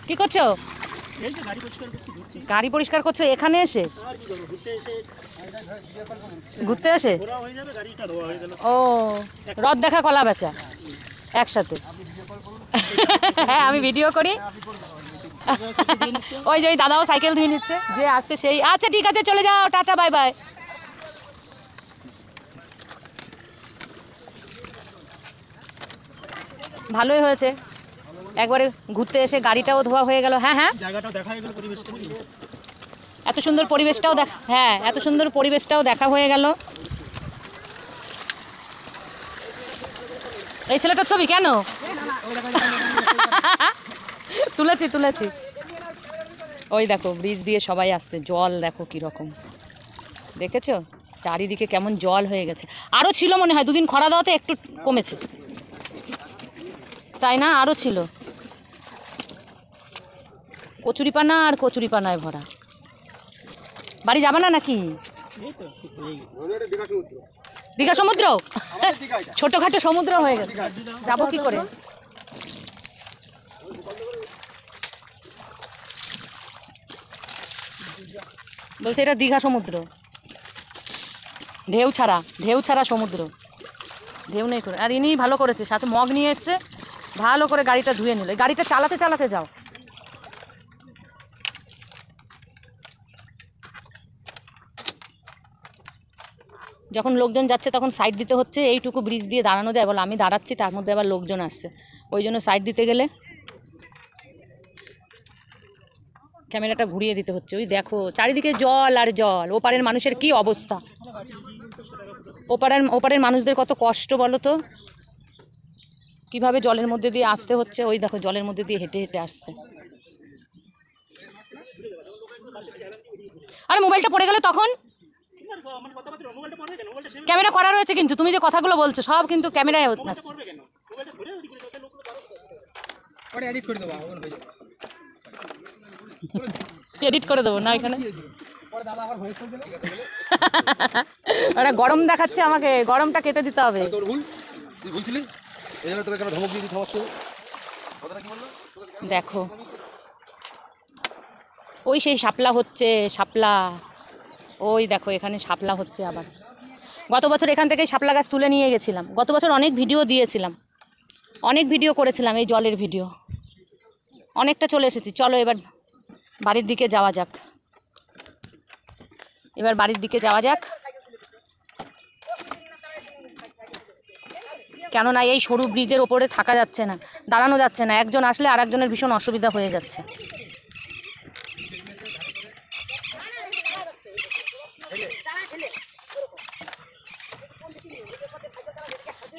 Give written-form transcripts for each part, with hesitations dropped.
কি করছো? গাড়ি পরিষ্কার করছো এখানে এসে? ঘুরতে এসে? ও, রথ দেখা কলা বেচা একসাথে। হ্যাঁ, আমি ভিডিও করি। ওই যে ওই দাদাও সাইকেল ধুয়ে নিচ্ছে, যে আসছে সেই। আচ্ছা ঠিক আছে, চলে যাও, টাটা, বাই বাই। ভালোই হয়েছে, একবারে ঘুরতে এসে গাড়িটাও ধোয়া হয়ে গেল। হ্যাঁ হ্যাঁ, এত সুন্দর পরিবেশটাও দেখা, হ্যাঁ এত সুন্দর পরিবেশটাও দেখা হয়ে গেল। এই ছেলেটার ছবি কেন? তুলেছি তুলেছি। ওই দেখো ব্রিজ দিয়ে সবাই আসছে, জল দেখো কীরকম, দেখেছো চারিদিকে কেমন জল হয়ে গেছে। আরও ছিল মনে হয়, দুদিন খরা দেওয়াতে একটু কমেছে, তাই না? আরও ছিল, কচুরিপানা আর কচুরিপানায় ভরা। বাড়ি যাবে না নাকি? দীঘা সমুদ্র, ছোটখাটো সমুদ্র হয়ে গেছে, যাবো কি করে? বলছে এটা দীঘা সমুদ্র, ঢেউ ছাড়া সমুদ্র, ঢেউ নেই করে। আর ইনি ভালো করেছে, সাথে মগ নিয়ে এসছে, ভালো করে গাড়িটা ধুয়ে নিল। গাড়িটা চালাতে চালাতে যাও। যখন লোকজন যাচ্ছে তখন সাইড দিতে হচ্ছে, এইটুকু ব্রিজ দিয়ে দাঁড়ানো যায় বলে আমি দাঁড়াচ্ছি, তার মধ্যে আবার লোকজন আসছে, ওই জন্য সাইড দিতে গেলে ক্যামেরাটা ঘুরিয়ে দিতে হচ্ছে। ওই দেখো চারিদিকে জল আর জল, ওপারের মানুষের কি অবস্থা, ওপারের মানুষদের কত কষ্ট বলো তো, কিভাবে জলের মধ্যে দিয়ে আসতে হচ্ছে। ওই দেখো জলের মধ্যে দিয়ে হেঁটে হেঁটে আসছে। আরে মোবাইলটা পড়ে গেলে তখন? ক্যামেরা করা রয়েছে কিন্তু, তুমি যে কথাগুলো বলছো সব কিন্তু ক্যামেরায় আসছে। এডিট করে দেবো না এখানে। ওরা গরম দেখাচ্ছে আমাকে, গরমটা কেটে দিতে হবে। দেখো ওই সেই শাপলা হচ্ছে, শাপলা, ওই দেখো এখানে শাপলা হচ্ছে আবার। গত বছর এখান থেকে শাপলা গাছ তুলে নিয়ে গেছিলাম, গত বছর অনেক ভিডিও দিয়েছিলাম, অনেক ভিডিও করেছিলাম এই জলের ভিডিও, অনেকটা চলে এসেছি। চলো এবার বাড়ির দিকে যাওয়া যাক, এবার বাড়ির দিকে যাওয়া যাক। কেননা এই সরু ব্রিজের ওপরে থাকা যাচ্ছে না, দাঁড়ানো যাচ্ছে না, একজন আসলে আর একজনের ভীষণ অসুবিধা হয়ে যাচ্ছে।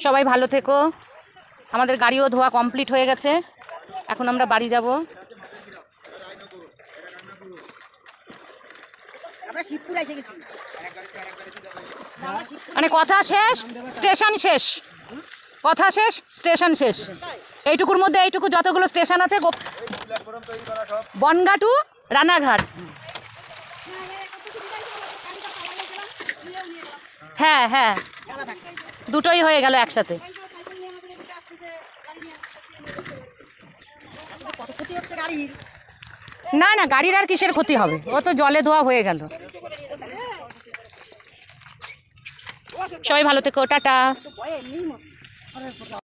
সবাই ভালো থেকো। আমাদের গাড়িও ধোয়া কমপ্লিট হয়ে গেছে, এখন আমরা বাড়ি যাব। মানে কথা শেষ, স্টেশন শেষ, কথা শেষ, স্টেশন শেষ। এইটুকুর মধ্যে এইটুকু যতগুলো স্টেশন আছে, বনগাঁ টু রানাঘাট। হ্যাঁ হ্যাঁ, দুটোই হয়ে গেল একসাথে। না না, গাড়ির আর কিসের ক্ষতি হবে, ও তো জলে ধোয়া হয়ে গেল। সবাই ভালো থেকো, টাটা।